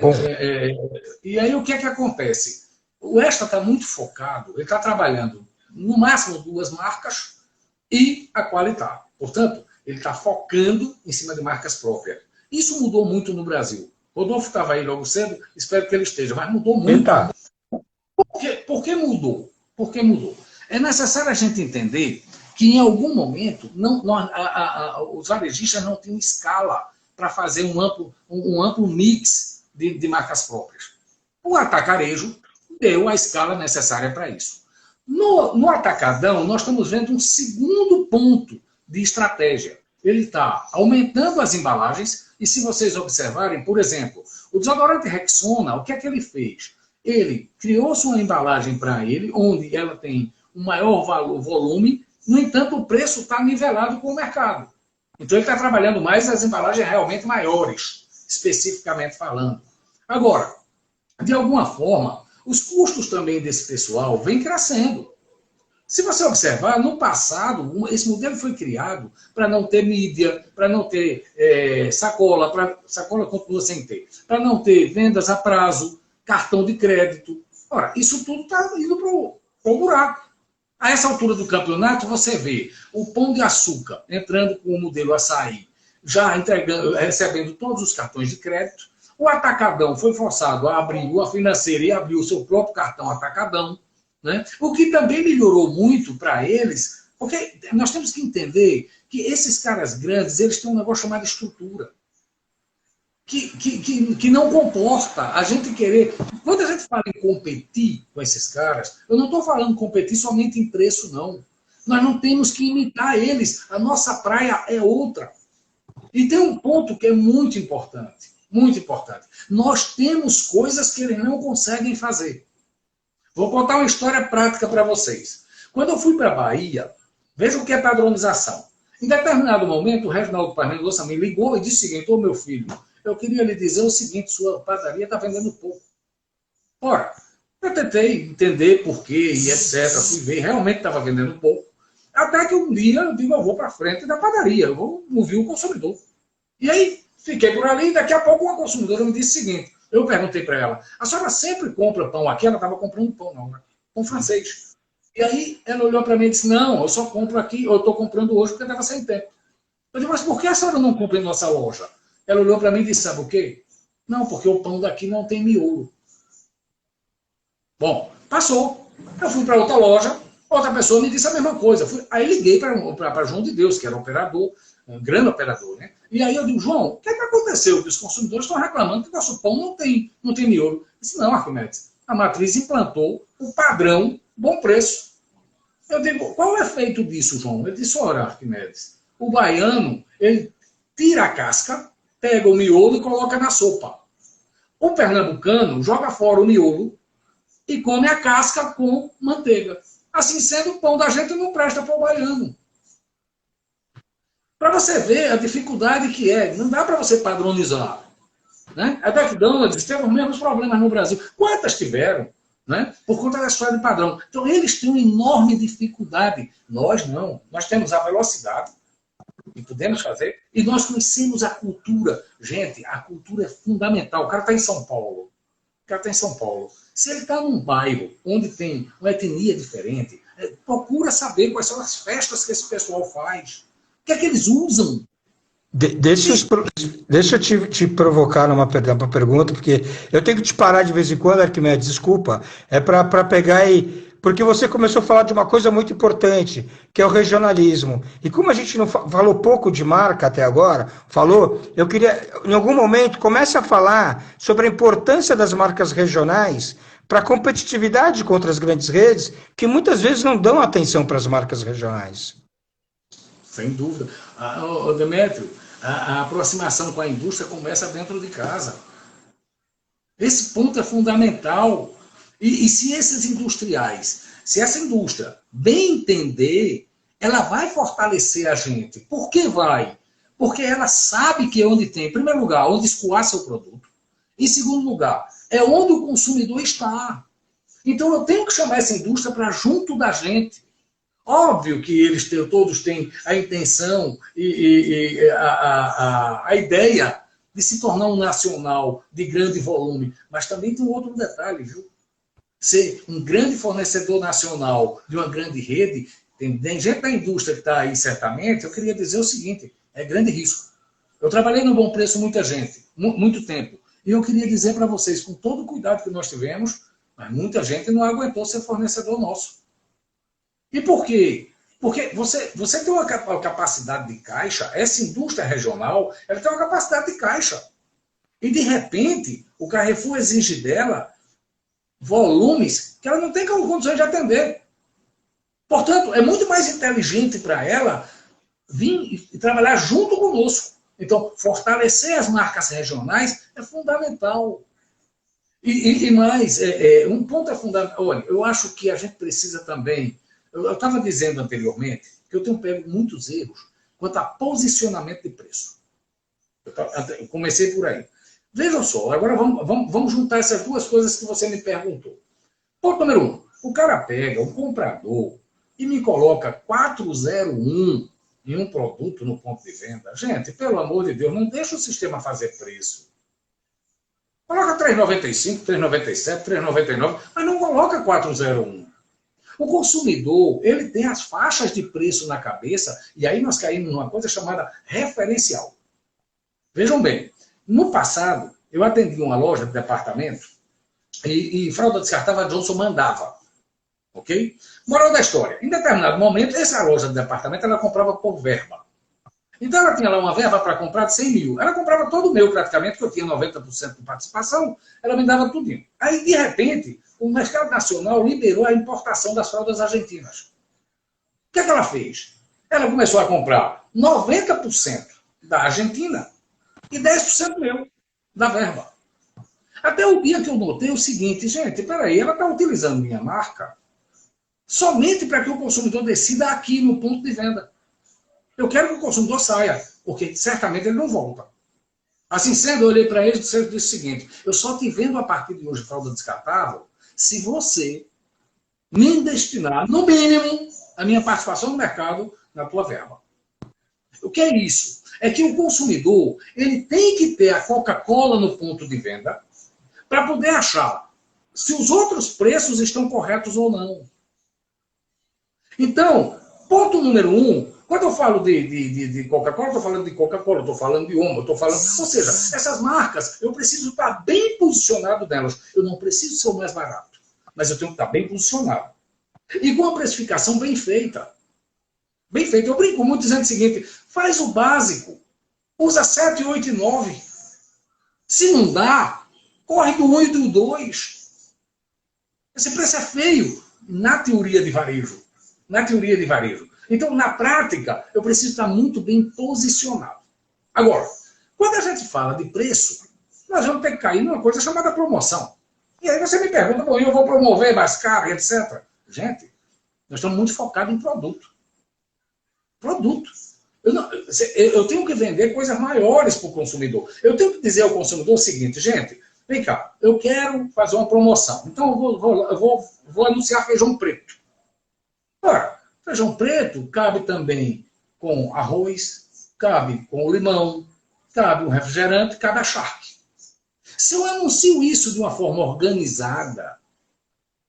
E aí o que é que acontece? O extra está muito focado, ele está trabalhando no máximo 2 marcas e a qualidade. Portanto, ele está focando em cima de marcas próprias. Isso mudou muito no Brasil. Rodolfo estava aí logo cedo, espero que ele esteja, mas mudou muito. Tá. Por que mudou? Por que mudou? É necessário a gente entender que em algum momento os varejistas não tinham escala para fazer um amplo mix de marcas próprias. O atacarejo deu a escala necessária para isso. No Atacadão, nós estamos vendo um segundo ponto de estratégia. Ele está aumentando as embalagens e, se vocês observarem, por exemplo, o desodorante Rexona, o que é que ele fez? Ele criou-se uma embalagem para ele, onde ela tem um maior volume No entanto, o preço está nivelado com o mercado. Então, ele está trabalhando mais as embalagens realmente maiores, especificamente falando. Agora, de alguma forma, os custos também desse pessoal vêm crescendo. Se você observar, no passado, esse modelo foi criado para não ter mídia, para não ter sacola, sacola continua sem ter, para não ter vendas a prazo, cartão de crédito. Ora, isso tudo está indo para o buraco. A essa altura do campeonato, você vê o Pão de Açúcar entrando com o modelo açaí, já recebendo todos os cartões de crédito. O Atacadão foi forçado a abrir uma financeira e abrir o seu próprio cartão Atacadão, né? O que também melhorou muito para eles, porque nós temos que entender que esses caras grandes, eles têm um negócio chamado estrutura, que não comporta a gente querer... Quando a gente fala em competir com esses caras, eu não estou falando competir somente em preço, não. Nós não temos que imitar eles. A nossa praia é outra. E tem um ponto que é muito importante. Muito importante. Nós temos coisas que eles não conseguem fazer. Vou contar uma história prática para vocês. Quando eu fui para a Bahia, veja o que é padronização. Em determinado momento, o Reginaldo Parmendoza me ligou e disse o seguinte: ô meu filho, eu queria lhe dizer o seguinte, sua padaria está vendendo pouco. Ora, eu tentei entender por quê e etc. Fui ver, realmente estava vendendo pouco. Até que um dia eu digo, eu vou para frente da padaria, eu vou ouvir o consumidor. E aí, fiquei por ali, e daqui a pouco uma consumidora me disse o seguinte, eu perguntei para ela, a senhora sempre compra pão aqui? Ela estava comprando pão, não, né? Pão francês. E aí ela olhou para mim e disse, não, eu só compro aqui, eu estou comprando hoje porque estava sem tempo. Eu disse, mas por que a senhora não compra em nossa loja? Ela olhou para mim e disse, sabe o quê? Não, porque o pão daqui não tem miolo. Bom, passou. Eu fui para outra loja, outra pessoa me disse a mesma coisa. Aí liguei para João de Deus, que era operador, um grande operador, né? E aí eu digo, João, o que aconteceu? Que os consumidores estão reclamando que o nosso pão não tem miolo. Eu disse, não, Arquimedes, a matriz implantou o padrão bom preço. Eu digo, qual é o efeito disso, João? Ele disse, olha, Arquimedes, o baiano, ele tira a casca, pega o miolo e coloca na sopa. O pernambucano joga fora o miolo e come a casca com manteiga. Assim sendo, o pão da gente não presta para o baiano. Para você ver a dificuldade que é, não dá para você padronizar. Né? A McDonald's teve os mesmos problemas no Brasil. Quantas tiveram? Né? Por conta da história de padrão. Então, eles têm uma enorme dificuldade. Nós não. Nós temos a velocidade, e podemos fazer, e nós conhecemos a cultura. Gente, a cultura é fundamental. O cara está em São Paulo. Se ele está num bairro onde tem uma etnia diferente, procura saber quais são as festas que esse pessoal faz. O que é que eles usam? Deixa eu te provocar numa pergunta, porque eu tenho que te parar de vez em quando, Arquimedes, desculpa, é para pegar e... Porque você começou a falar de uma coisa muito importante, que é o regionalismo. E como a gente não falou pouco de marca até agora, eu queria, em algum momento, comece a falar sobre a importância das marcas regionais para a competitividade contra as grandes redes, que muitas vezes não dão atenção para as marcas regionais. Sem dúvida. Demétrio, a aproximação com a indústria começa dentro de casa. Esse ponto é fundamental. E se esses industriais, se essa indústria bem entender, ela vai fortalecer a gente. Por que vai? Porque ela sabe que é onde tem, em primeiro lugar, onde escoar seu produto. Em segundo lugar, é onde o consumidor está. Então eu tenho que chamar essa indústria para junto da gente. Óbvio que eles todos têm a intenção e a ideia de se tornar um nacional de grande volume, mas também tem um outro detalhe, viu? Ser um grande fornecedor nacional de uma grande rede, tem gente da indústria que está aí certamente, eu queria dizer o seguinte, é grande risco. Eu trabalhei no Bom Preço muito tempo, e eu queria dizer para vocês, com todo o cuidado que nós tivemos, mas muita gente não aguentou ser fornecedor nosso. E por quê? Porque você tem uma capacidade de caixa, essa indústria regional, ela tem uma capacidade de caixa. E, de repente, o Carrefour exige dela volumes que ela não tem condições de atender. Portanto, é muito mais inteligente para ela vir e trabalhar junto conosco. Então, fortalecer as marcas regionais é fundamental. E mais, um ponto é fundamental. Olha, eu acho que a gente precisa também... Eu estava dizendo anteriormente que eu tenho pego muitos erros quanto a posicionamento de preço. Eu comecei por aí. Vejam só, agora vamos juntar essas duas coisas que você me perguntou. Ponto número 1. O cara pega, o comprador, e me coloca 401 em um produto no ponto de venda. Gente, pelo amor de Deus, não deixa o sistema fazer preço. Coloca 3,95, 3,97, 3,99, mas não coloca 401. O consumidor, ele tem as faixas de preço na cabeça, e aí nós caímos numa coisa chamada referencial. Vejam bem, no passado, eu atendi uma loja de departamento e fralda descartável a Johnson mandava. Ok? Moral da história. Em determinado momento, essa loja de departamento, ela comprava por verba. Então, ela tinha lá uma verba para comprar de 100 mil. Ela comprava todo o meu, praticamente, que eu tinha 90% de participação, ela me dava tudinho. Aí, de repente, o mercado nacional liberou a importação das fraldas argentinas. O que é que ela fez? Ela começou a comprar 90% da Argentina e 10% meu, da verba. Até o dia que eu notei o seguinte, gente, peraí, ela está utilizando minha marca somente para que o consumidor decida aqui no ponto de venda. Eu quero que o consumidor saia, porque certamente ele não volta. Assim sendo, eu olhei para ele e disse o seguinte, eu só te vendo a partir de hoje fralda descartável se você me destinar, no mínimo, a minha participação no mercado na tua verba. O que é isso? É que o consumidor ele tem que ter a Coca-Cola no ponto de venda para poder achar se os outros preços estão corretos ou não. Então, ponto número 1, quando eu falo de Coca-Cola, eu estou falando de Coca-Cola, eu estou falando de Omo, eu estou falando... Ou seja, essas marcas, eu preciso estar bem posicionado nelas. Eu não preciso ser o mais barato, mas eu tenho que estar bem posicionado. E com a precificação bem feita. Bem feita. Eu brinco muito dizendo o seguinte, faz o básico, usa 7, 8 e 9. Se não dá, corre do 1 e do 2. Esse preço é feio na teoria de varejo. Na teoria de varejo. Então, na prática, eu preciso estar muito bem posicionado. Agora, quando a gente fala de preço, nós vamos ter que cair numa coisa chamada promoção. E aí você me pergunta, bom, eu vou promover mais caro, etc. Gente, nós estamos muito focados em produto. Produto. Eu tenho que vender coisas maiores para o consumidor. Eu tenho que dizer ao consumidor o seguinte, gente, vem cá, eu quero fazer uma promoção. Então, eu vou anunciar feijão preto. Ora, feijão preto cabe também com arroz, cabe com limão, cabe um refrigerante, cabe a charque. Se eu anuncio isso de uma forma organizada,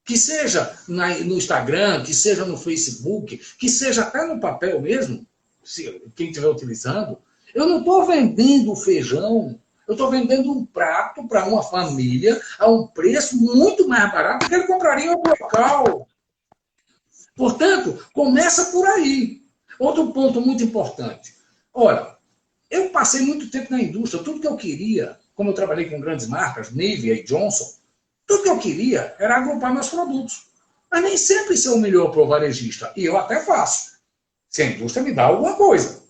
que seja no Instagram, que seja no Facebook, que seja até no papel mesmo, quem estiver utilizando, eu não estou vendendo feijão, eu estou vendendo um prato para uma família a um preço muito mais barato que ele compraria em outro local. Portanto, começa por aí. Outro ponto muito importante. Olha, eu passei muito tempo na indústria. Tudo que eu queria, como eu trabalhei com grandes marcas, Nivea e Johnson, tudo que eu queria era agrupar meus produtos. Mas nem sempre ser o melhor para o varejista. E eu até faço. Se a indústria me dá alguma coisa.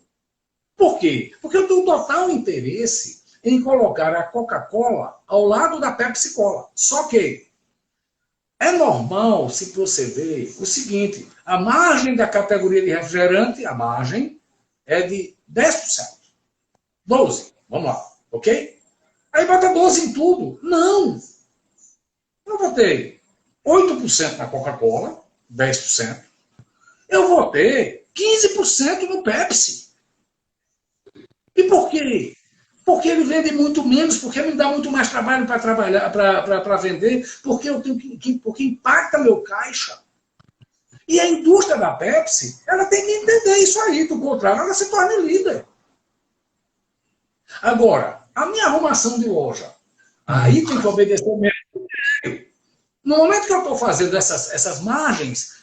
Por quê? Porque eu tenho total interesse em colocar a Coca-Cola ao lado da Pepsi-Cola. Só que é normal se você ver o seguinte, a margem da categoria de refrigerante, a margem é de 10%. 12%, vamos lá, ok? Aí bota 12% em tudo. Não! Eu botei 8% na Coca-Cola, 10%. Eu vou ter 15% no Pepsi. E por quê? Porque ele vende muito menos, porque me dá muito mais trabalho para trabalhar, para vender, porque eu tenho porque impacta meu caixa. E a indústria da Pepsi, ela tem que entender isso aí, do contrário, ela se torna líder. Agora, a minha arrumação de loja, aí tem que obedecer o meu. No momento que eu estou fazendo essas margens,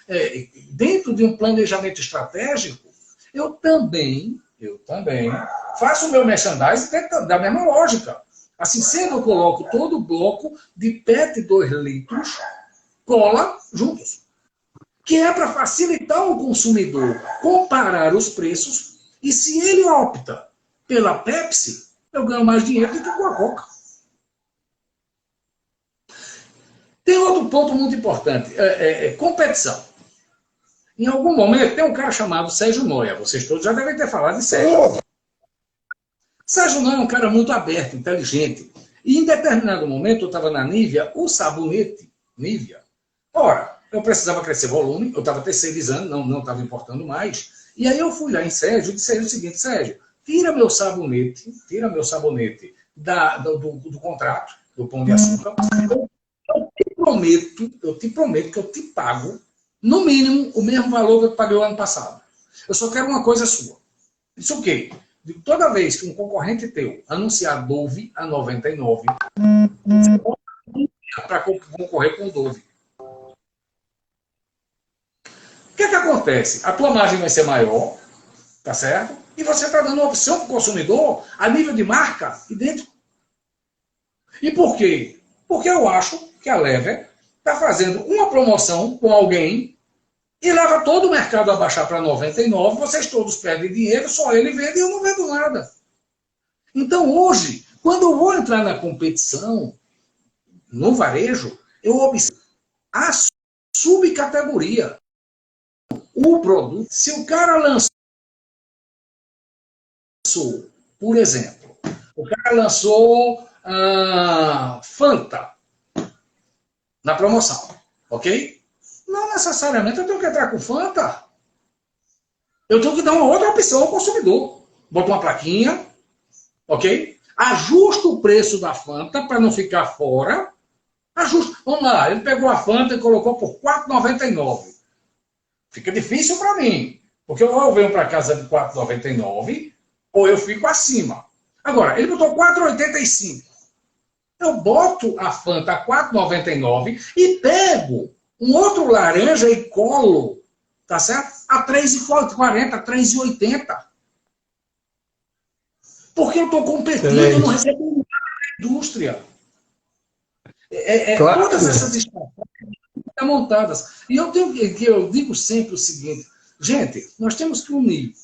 dentro de um planejamento estratégico, eu também faço o meu merchandising dentro da mesma lógica. Assim sendo, eu coloco todo o bloco de PET 2 litros, cola, juntos. Que é para facilitar o consumidor comparar os preços e se ele opta pela Pepsi, eu ganho mais dinheiro do que com a Coca. Tem outro ponto muito importante, competição. Em algum momento, tem um cara chamado Sérgio Noia. Vocês todos já devem ter falado de Sérgio. Sérgio Noia é um cara muito aberto, inteligente. E em determinado momento, eu estava na Nivea, o sabonete Nivea. Ora, eu precisava crescer volume, eu estava terceirizando, não estava importando mais. E aí eu fui lá em Sérgio e disse o seguinte: Sérgio, tira meu sabonete do contrato, do Pão de Açúcar. Eu te prometo que eu te pago, no mínimo, o mesmo valor que eu paguei o ano passado. Eu só quero uma coisa sua. Isso o quê? Toda vez que um concorrente teu anunciar Dove a 99, você pode para concorrer com o Dove. O que é que acontece? A tua margem vai ser maior, tá certo? E você está dando uma opção para o consumidor a nível de marca idêntico. E por quê? Porque eu acho que a Lever está fazendo uma promoção com alguém e leva todo o mercado a baixar para 99, vocês todos perdem dinheiro, só ele vende e eu não vendo nada. Então hoje, quando eu vou entrar na competição, no varejo, eu observo a subcategoria. O produto, se o cara lançou, por exemplo, o cara lançou Fanta na promoção, ok? Não necessariamente eu tenho que entrar com Fanta. Eu tenho que dar uma outra opção ao consumidor. Bota uma plaquinha, ok? Ajusta o preço da Fanta para não ficar fora. Ajusta. Vamos lá, ele pegou a Fanta e colocou por R$ 4,99. Fica difícil para mim, porque ou eu venho para casa de R$ 4,99 ou eu fico acima. Agora, ele botou R$ 4,85. Eu boto a Fanta a R$ 4,99 e pego um outro laranja e colo, tá certo? A R$ 3,40, R$ 3,80. Porque eu estou competindo, eu não recebo nada da indústria. Claro. Todas essas estratégias estão montadas. E eu digo sempre o seguinte: gente, nós temos que unir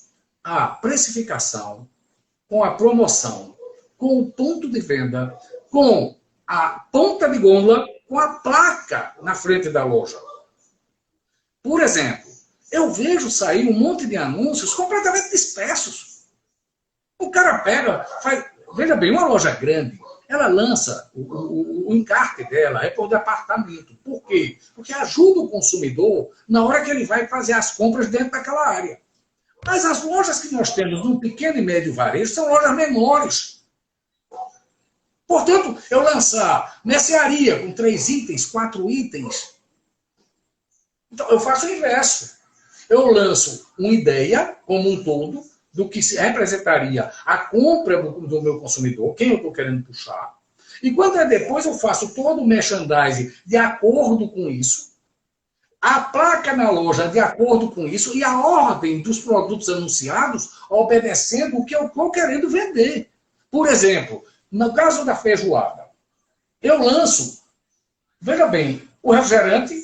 a precificação com a promoção, com o ponto de venda, com a ponta de gôndola, com a placa na frente da loja. Por exemplo, eu vejo sair um monte de anúncios completamente dispersos. O cara pega, veja bem, uma loja grande, ela lança o encarte dela, é por departamento. Por quê? Porque ajuda o consumidor na hora que ele vai fazer as compras dentro daquela área. Mas as lojas que nós temos no pequeno e médio varejo são lojas menores. Portanto, eu lançar mercearia com 3 itens, 4 itens, então eu faço o inverso. Eu lanço uma ideia como um todo do que representaria a compra do meu consumidor, quem eu estou querendo puxar. E quando é depois, eu faço todo o merchandising de acordo com isso, a placa na loja de acordo com isso e a ordem dos produtos anunciados obedecendo o que eu estou querendo vender. Por exemplo, no caso da feijoada, eu lanço, veja bem, o refrigerante,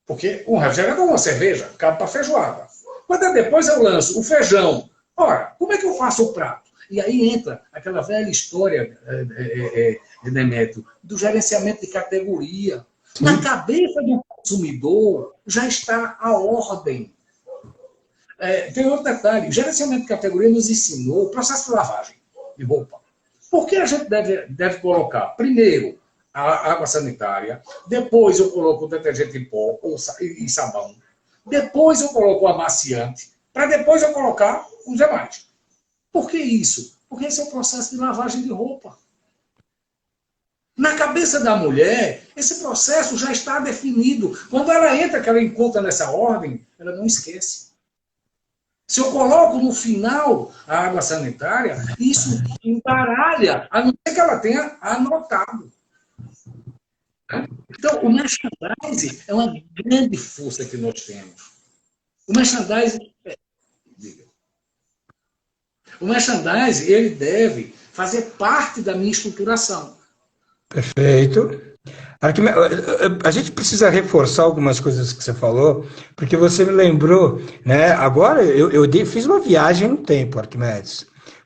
porque um refrigerante é uma cerveja, cabe para feijoada. Quando é depois, eu lanço o feijão. Ora, como é que eu faço o prato? E aí entra aquela velha história, Demetrio, do gerenciamento de categoria. Na cabeça do consumidor já está a ordem. Tem outro detalhe. O gerenciamento de categoria nos ensinou o processo de lavagem de roupa. Por que a gente deve colocar, primeiro, a água sanitária, depois eu coloco o detergente em pó e sabão, depois eu coloco o amaciante, para depois eu colocar os demais. Por que isso? Porque esse é o processo de lavagem de roupa. Na cabeça da mulher, esse processo já está definido. Quando ela entra, que ela encontra nessa ordem, ela não esquece. Se eu coloco no final a água sanitária, isso embaralha, a não ser que ela tenha anotado. Então, o merchandising é uma grande força que nós temos. O merchandising, ele deve fazer parte da minha estruturação. Perfeito. A gente precisa reforçar algumas coisas que você falou, porque você me lembrou, né? Agora eu fiz uma viagem no tempo, Arquimedes,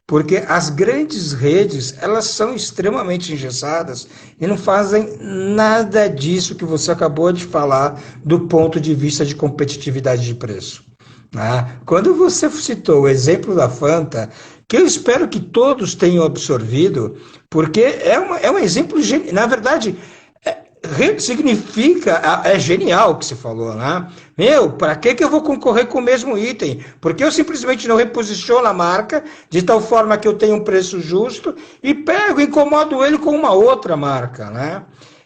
Porque as grandes redes, elas são extremamente engessadas e não fazem nada disso que você acabou de falar do ponto de vista de competitividade de preço. Quando você citou o exemplo da Fanta, que eu espero que todos tenham absorvido, porque é um exemplo, na verdade, significa, é genial o que você falou, né? Meu, para que eu vou concorrer com o mesmo item? Porque eu simplesmente não reposiciono a marca de tal forma que eu tenho um preço justo e pego, incomodo ele com uma outra marca, né?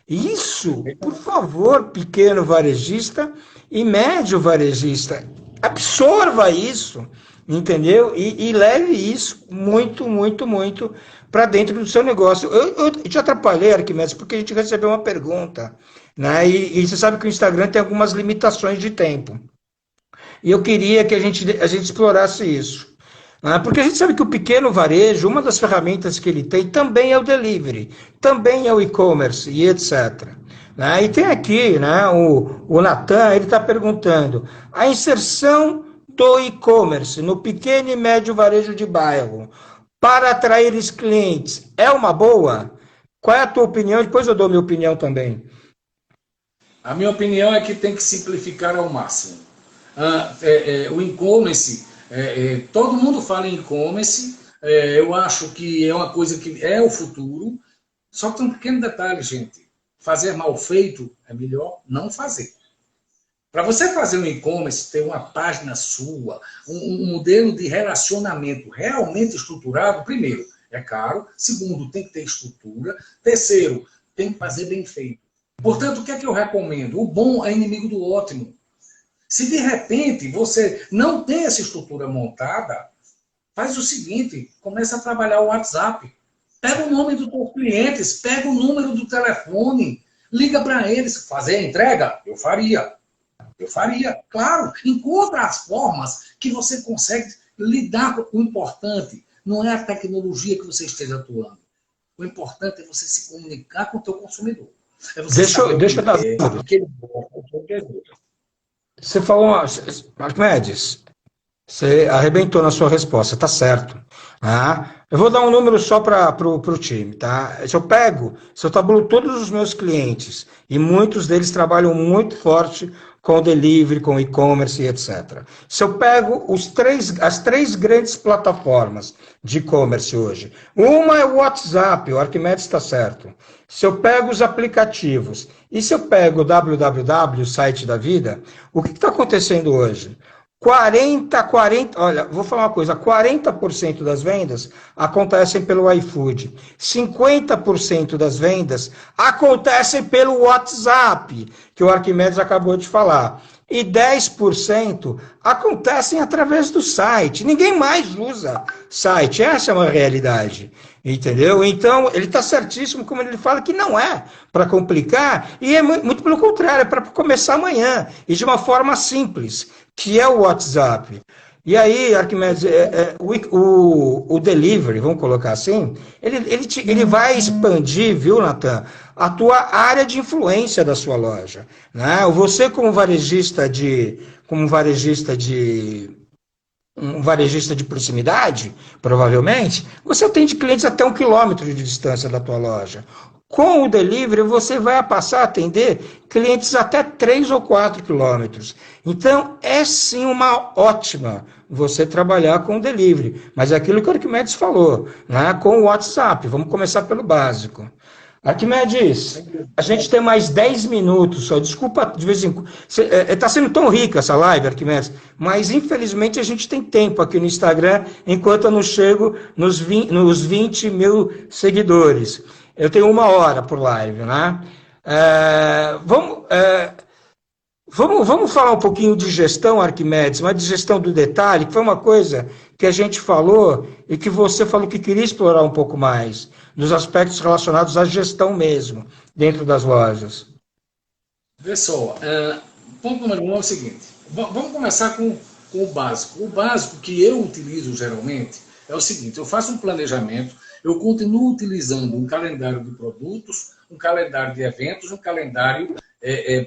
Isso, por favor, pequeno varejista e médio varejista, absorva isso, entendeu? E leve isso muito, muito, muito para dentro do seu negócio. Eu te atrapalhei, Arquimedes, porque a gente recebeu uma pergunta, né? E você sabe que o Instagram tem algumas limitações de tempo. E eu queria que a gente explorasse isso. Né? Porque a gente sabe que o pequeno varejo, uma das ferramentas que ele tem também é o delivery, também é o e-commerce e etc. Né? E tem aqui, né, o Natan, ele está perguntando, a inserção do e-commerce no pequeno e médio varejo de bairro para atrair os clientes é uma boa? Qual é a tua opinião? Depois eu dou minha opinião também. A minha opinião é que tem que simplificar ao máximo. O e-commerce, todo mundo fala em e-commerce, eu acho que é uma coisa que é o futuro, só que tem um pequeno detalhe, gente. Fazer mal feito é melhor não fazer. Para você fazer um e-commerce, ter uma página sua, um modelo de relacionamento realmente estruturado, primeiro, é caro. Segundo, tem que ter estrutura. Terceiro, tem que fazer bem feito. Portanto, o que é que eu recomendo? O bom é inimigo do ótimo. Se de repente você não tem essa estrutura montada, faz o seguinte, começa a trabalhar o WhatsApp. Pega o nome dos seus clientes, pega o número do telefone, liga para eles. Fazer a entrega? Eu faria. Eu faria, claro. Encontra as formas que você consegue lidar com o importante. Não é a tecnologia que você esteja atuando. O importante é você se comunicar com o teu consumidor. É você Deixa eu dar. o que ele gosta, o que ele deseja. Você falou, Arquimedes, você arrebentou na sua resposta, tá certo. Eu vou dar um número só para o time, tá? Se eu tabulo todos os meus clientes, e muitos deles trabalham muito forte com o delivery, com o e-commerce e etc. Se eu pego as três grandes plataformas de e-commerce hoje, uma é o WhatsApp, o Arquimedes está certo. Se eu pego os aplicativos, e se eu pego o www, o site da vida, o que está acontecendo hoje? Olha, vou falar uma coisa, 40% das vendas acontecem pelo iFood, 50% das vendas acontecem pelo WhatsApp, que o Arquimedes acabou de falar, e 10% acontecem através do site. Ninguém mais usa site, essa é uma realidade, entendeu? Então, ele está certíssimo, como ele fala, que não é para complicar, e é muito pelo contrário, é para começar amanhã, e de uma forma simples, que é o WhatsApp. E aí, Arquimedes, o delivery, vamos colocar assim, ele vai expandir, viu, Natan, a tua área de influência da sua loja. Né? Você, como varejista de um varejista de proximidade, provavelmente, você atende clientes até 1 quilômetro de distância da tua loja. Com o delivery, você vai passar a atender clientes até 3 ou 4 quilômetros. Então, é sim uma ótima você trabalhar com o delivery. Mas é aquilo que o Arquimedes falou, né? Com o WhatsApp. Vamos começar pelo básico. Arquimedes, a gente tem mais 10 minutos só. Desculpa, de vez em quando. Está sendo tão rica essa live, Arquimedes, mas infelizmente a gente tem tempo aqui no Instagram, enquanto eu não chego nos 20 mil seguidores. Eu tenho 1 hora por live, né? Vamos falar um pouquinho de gestão, Arquimedes, mas de gestão do detalhe, que foi uma coisa que a gente falou e que você falou que queria explorar um pouco mais, nos aspectos relacionados à gestão mesmo, dentro das lojas. Pessoal, ponto número 1 é o seguinte, vamos começar com o básico. O básico que eu utilizo geralmente é o seguinte, eu faço um planejamento, eu continuo utilizando um calendário de produtos, um calendário de eventos, um calendário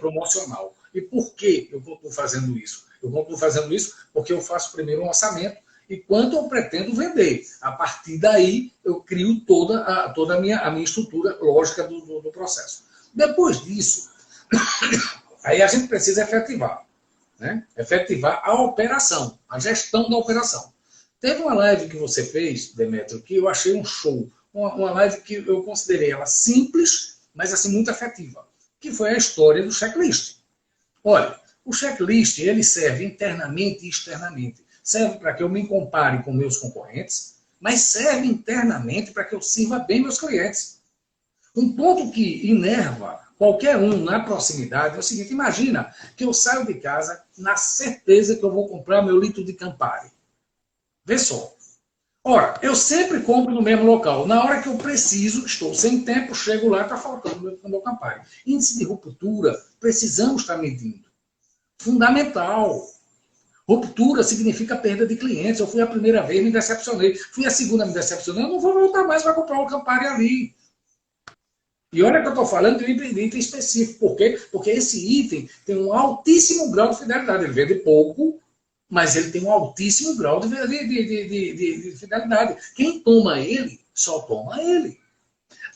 promocional. E por que eu continuo fazendo isso? Eu continuo fazendo isso porque eu faço primeiro um orçamento e quanto eu pretendo vender. A partir daí, eu crio toda a minha estrutura lógica do processo. Depois disso, aí a gente precisa efetivar, né? Efetivar a operação, a gestão da operação. Teve uma live que você fez, Demétrio, que eu achei um show. Uma live que eu considerei ela simples, mas assim muito efetiva, que foi a história do checklist. Olha, o checklist ele serve internamente e externamente. Serve para que eu me compare com meus concorrentes, mas serve internamente para que eu sirva bem meus clientes. Um ponto que enerva qualquer um na proximidade é o seguinte: imagina que eu saio de casa na certeza que eu vou comprar meu litro de Campari. Vê só. Ora, eu sempre compro no mesmo local. Na hora que eu preciso, estou sem tempo, chego lá e está faltando o meu Campari. Índice de ruptura, precisamos estar medindo. Fundamental. Ruptura significa perda de clientes. Eu fui a primeira vez, me decepcionei. Fui a segunda, me decepcionei. Eu não vou voltar mais para comprar o Campari ali. E olha que eu estou falando de um item específico. Por quê? Porque esse item tem um altíssimo grau de fidelidade. Ele vende pouco, mas ele tem um altíssimo grau de fidelidade. Quem toma ele, só toma ele.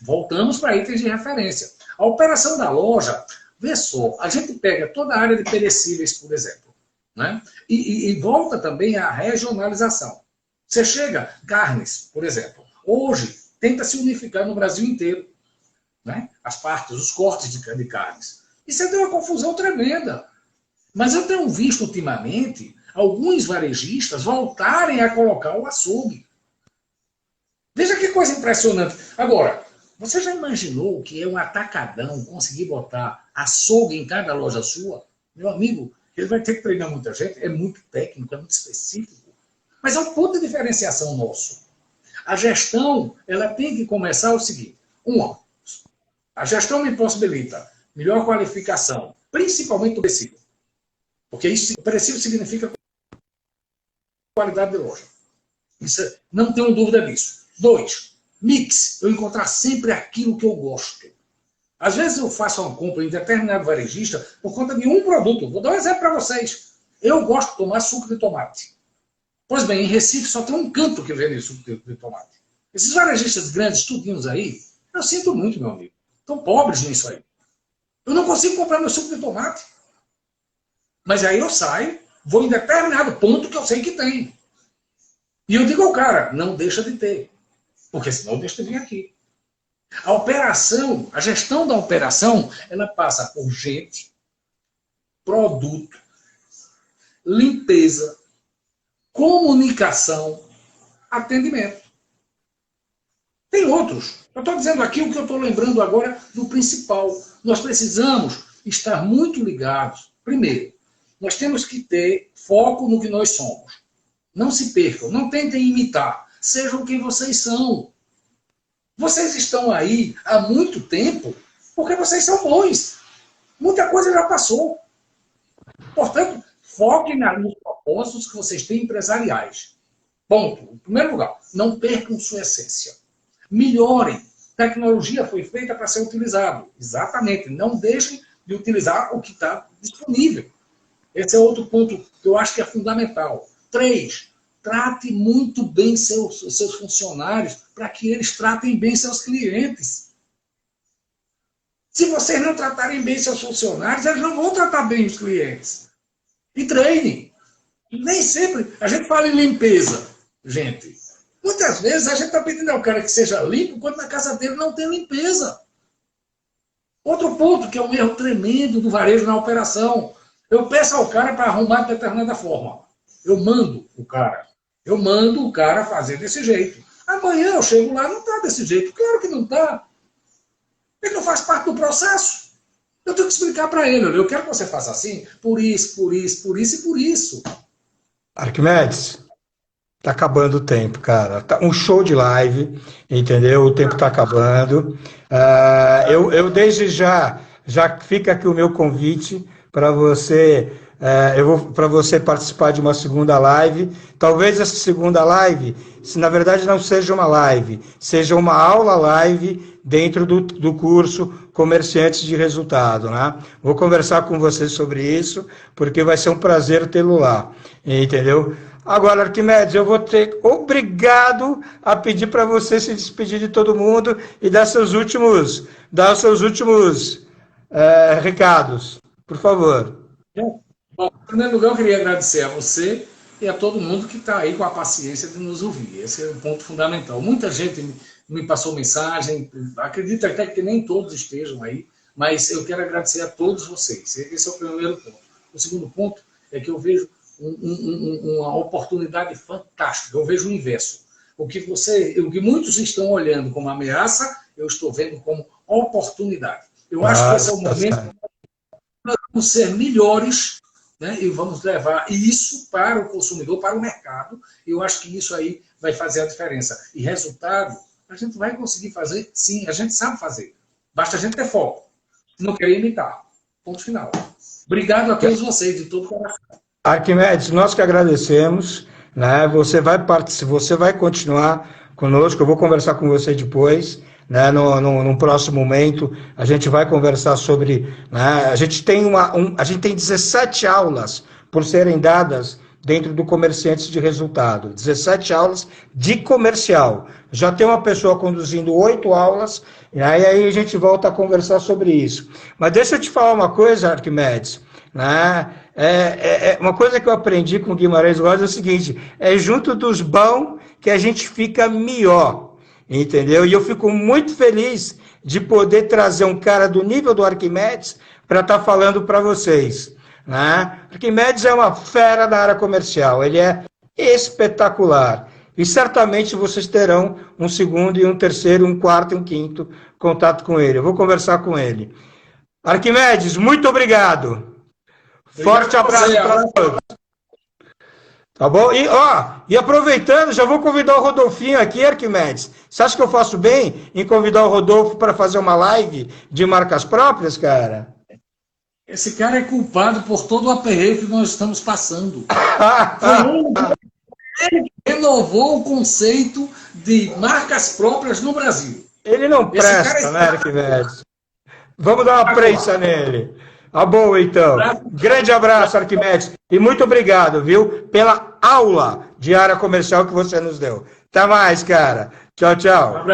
Voltamos para itens de referência. A operação da loja, vê só, a gente pega toda a área de perecíveis, por exemplo, né? E volta também à regionalização. Você chega, carnes, por exemplo. Hoje, tenta se unificar no Brasil inteiro, né? As partes, os cortes de carnes. Isso deu uma confusão tremenda. Mas eu tenho visto ultimamente alguns varejistas voltarem a colocar o açougue. Veja que coisa impressionante. Agora, você já imaginou o que é um atacadão conseguir botar açougue em cada loja sua? Meu amigo, ele vai ter que treinar muita gente, é muito técnico, é muito específico. Mas é um ponto de diferenciação nosso. A gestão, ela tem que começar o seguinte. A gestão me possibilita melhor qualificação, principalmente do perecível. Porque isso, perecível significa qualidade de loja. Isso, não tenho dúvida disso. 2, mix. Eu encontrar sempre aquilo que eu gosto. Às vezes eu faço uma compra em determinado varejista por conta de um produto. Vou dar um exemplo para vocês. Eu gosto de tomar suco de tomate. Pois bem, em Recife só tem um canto que vende suco de tomate. Esses varejistas grandes, tudinhos aí, eu sinto muito, meu amigo. Estão pobres nisso aí. Eu não consigo comprar meu suco de tomate. Mas aí eu saio, vou em determinado ponto que eu sei que tem. E eu digo ao cara, não deixa de ter. Porque senão eu deixo de vir aqui. A operação, a gestão da operação, ela passa por gente, produto, limpeza, comunicação, atendimento. Tem outros. Eu estou dizendo aqui o que eu estou lembrando agora do principal. Nós precisamos estar muito ligados. Primeiro, nós temos que ter foco no que nós somos. Não se percam, não tentem imitar. Sejam quem vocês são. Vocês estão aí há muito tempo porque vocês são bons. Muita coisa já passou. Portanto, foquem nos propósitos que vocês têm empresariais. Ponto. Em primeiro lugar, não percam sua essência. Melhorem. Tecnologia foi feita para ser utilizada. Exatamente. Não deixem de utilizar o que está disponível. Esse é outro ponto que eu acho que é fundamental. 3, trate muito bem seus funcionários para que eles tratem bem seus clientes. Se vocês não tratarem bem seus funcionários, eles não vão tratar bem os clientes. E treinem. Nem sempre. A gente fala em limpeza, gente. Muitas vezes a gente está pedindo ao cara que seja limpo, quando na casa dele não tem limpeza. Outro ponto que é um erro tremendo do varejo na operação. Eu peço ao cara para arrumar de determinada forma. Eu mando o cara fazer desse jeito. Amanhã eu chego lá, não está desse jeito. Claro que não está. Ele não faz parte do processo. Eu tenho que explicar para ele. Eu quero que você faça assim, por isso, por isso, por isso e por isso. Arquimedes, tá acabando o tempo, cara. Tá um show de live, entendeu? O tempo tá acabando. Eu desde já fica aqui o meu convite para você. Para você participar de uma segunda live. Talvez essa segunda live, se na verdade não seja uma live, seja uma aula live dentro do curso Comerciantes de Resultado, né? Vou conversar com você sobre isso, porque vai ser um prazer tê-lo lá, entendeu? Agora, Arquimedes, eu vou ter obrigado a pedir para você se despedir de todo mundo e dar os seus últimos recados, por favor. Bom, em primeiro lugar, eu queria agradecer a você e a todo mundo que está aí com a paciência de nos ouvir. Esse é um ponto fundamental. Muita gente me passou mensagem, acredito até que nem todos estejam aí, mas eu quero agradecer a todos vocês. Esse é o primeiro ponto. O segundo ponto é que eu vejo uma oportunidade fantástica. Eu vejo o inverso. O que muitos estão olhando como ameaça, eu estou vendo como oportunidade. Eu acho que esse é o momento para nós ser melhores, né, e vamos levar isso para o consumidor, para o mercado. E eu acho que isso aí vai fazer a diferença. E resultado, a gente vai conseguir fazer, sim, a gente sabe fazer. Basta a gente ter foco. Não querer imitar. Ponto final. Obrigado a todos vocês, de todo o coração. Arquimedes, nós que agradecemos, né? Você vai continuar conosco, eu vou conversar com você depois, né? No próximo momento, a gente vai conversar sobre, né? A gente tem 17 aulas por serem dadas dentro do Comerciantes de Resultado, 17 aulas de comercial. Já tem uma pessoa conduzindo 8 aulas, e aí a gente volta a conversar sobre isso. Mas deixa eu te falar uma coisa, Arquimedes, né? Uma coisa que eu aprendi com o Guimarães Rosa é o seguinte, é junto dos bons que a gente fica melhor, entendeu? E eu fico muito feliz de poder trazer um cara do nível do Arquimedes para estar falando para vocês, né? Arquimedes é uma fera da área comercial, ele é espetacular. E certamente vocês terão um segundo e um terceiro, um quarto e um quinto contato com ele. Eu vou conversar com ele. Arquimedes, muito obrigado. Forte abraço para todos. Tá bom? E aproveitando, já vou convidar o Rodolfinho aqui, Arquimedes. Você acha que eu faço bem em convidar o Rodolfo para fazer uma live de marcas próprias, cara? Esse cara é culpado por todo o aperreio que nós estamos passando. Ele renovou o conceito de marcas próprias no Brasil. Ele não presta, né, Arquimedes? Vamos dar uma prensa nele. Tá bom, então. Grande abraço, Arquimedes. E muito obrigado, viu, pela aula de área comercial que você nos deu. Até mais, cara. Tchau, tchau.